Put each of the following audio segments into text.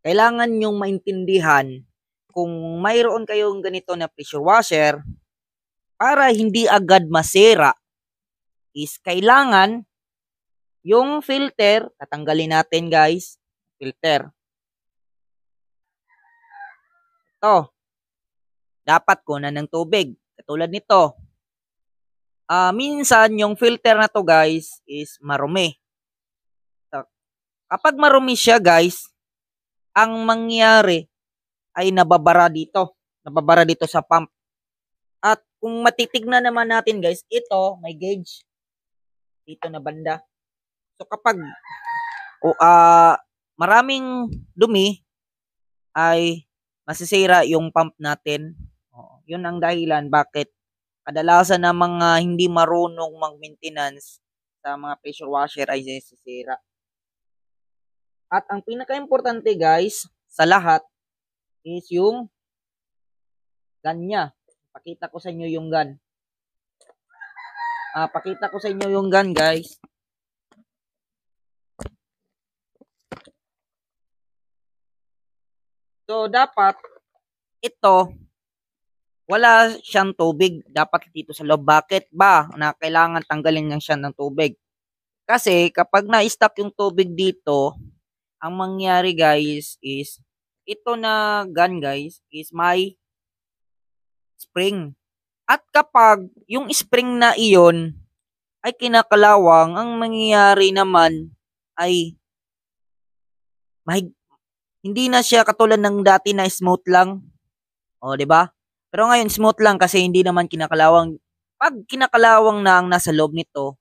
kailangan nyong maintindihan kung mayroon kayong ganito na pressure washer, para hindi agad masira, is kailangan yung filter, tatanggalin natin guys, filter. Ito, dapat kunan ng tubig. Katulad nito. Minsan yung filter na to guys is marumi. So, kapag marumi siya guys, ang mangyari ay nababara dito sa pump. At kung matitignan naman natin guys, ito may gauge dito na banda. So kapag maraming dumi ay masisira yung pump natin. Yun ang dahilan bakit kadalasan ng mga hindi marunong mag-maintenance sa mga pressure washer ay nasisira. At ang pinaka-importante guys sa lahat is yung gun niya. Pakita ko sa inyo yung gun. Pakita ko sa inyo yung gun guys. So dapat ito wala siyang tubig dapat dito sa loob. Bakit ba na kailangan tanggalin lang siya ng tubig? Kasi kapag na-stuck yung tubig dito, ang mangyari guys is ito na gun guys is may spring. At kapag yung spring na iyon ay kinakalawang, ang mangyayari naman ay hindi na siya katulad ng dati na smooth lang. O, 'di ba? Pero ngayon smooth lang kasi hindi naman kinakalawang. Pag kinakalawang na ang nasa loob nito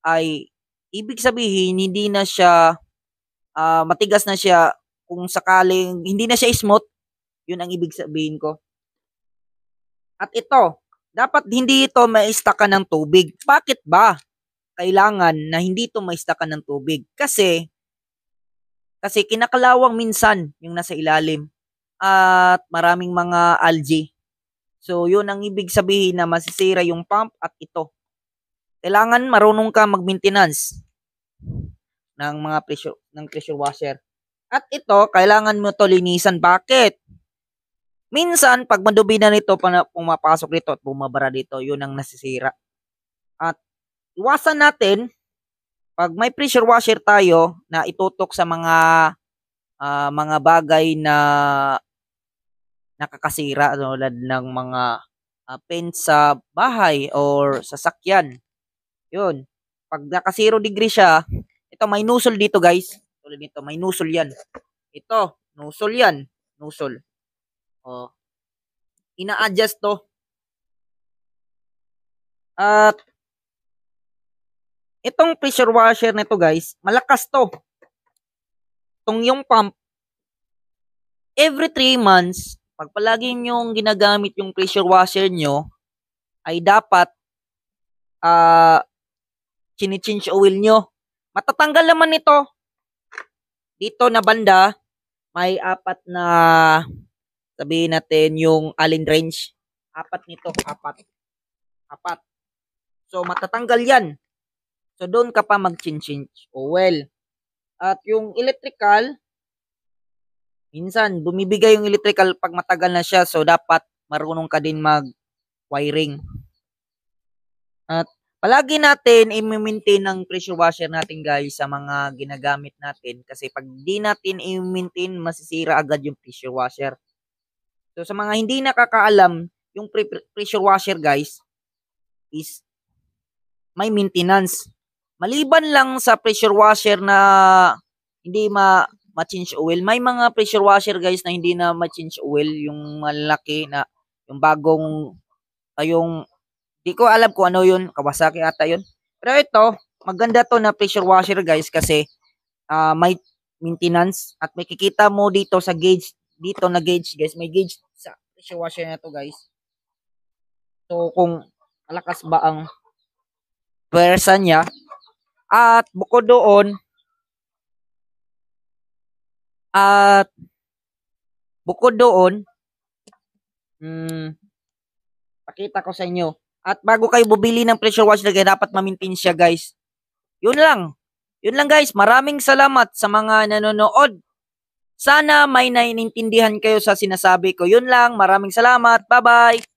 ay ibig sabihin hindi na siya matigas na siya. Kung sakaling hindi na siya smooth, yun ang ibig sabihin ko. At ito, dapat hindi ito maistakan ng tubig. Bakit ba kailangan na hindi ito maistakan ng tubig? Kasi kinakalawang minsan yung nasa ilalim at maraming mga algae. So, yun ang ibig sabihin na masisira yung pump at ito. Kailangan marunong ka mag-maintenance ng mga pressure washer. At ito, kailangan mo to linisan. Bakit? Minsan, pag madubi na nito, pumapasok dito at bumabara dito, yun ang nasisira. At iwasan natin, pag may pressure washer tayo na itutok sa mga bagay na nakakasira tulad ng mga pins sa bahay or sasakyan. Yun. Pag naka 0 degree siya, ito may nozzle dito guys. Tulad nito, may nozzle yan. Ito, nozzle yan. Nozzle. Ina-adjust to. At itong pressure washer nito guys, malakas to. Itong yung pump, every 3 months, pag palagi nyong ginagamit yung pressure washer nyo, ay dapat chini-change oil nyo. Matatanggal naman ito. Dito na banda, may 4 na, sabihin natin yung allen wrench. 4 nito, 4. So, matatanggal yan. So, doon ka pa mag-change oil. At yung electrical, minsan, bumibigay yung electrical pag matagal na siya. So, dapat marunong ka din mag-wiring. At palagi natin i-maintain ang pressure washer natin guys sa mga ginagamit natin. Kasi pag di natin i-maintain, masisira agad yung pressure washer. So, sa mga hindi nakakaalam, yung pressure washer guys is may maintenance. Maliban lang sa pressure washer na hindi ma-change oil, may mga pressure washer guys na hindi na ma-change oil, yung malaki na yung bagong yung di ko alam kung ano yun, Kawasaki ata yun. Pero ito, maganda to na pressure washer guys kasi may maintenance at may kikita mo dito sa gauge, dito na gauge guys, may gauge sa pressure washer na to guys. So kung malakas ba ang pwersa niya. At bukod doon, pakita ko sa inyo. At bago kayo bumili ng pressure washer, dapat ma-maintain siya guys. Yun lang. Yun lang guys. Maraming salamat sa mga nanonood. Sana may naiintindihan kayo sa sinasabi ko. Yun lang. Maraming salamat. Bye-bye.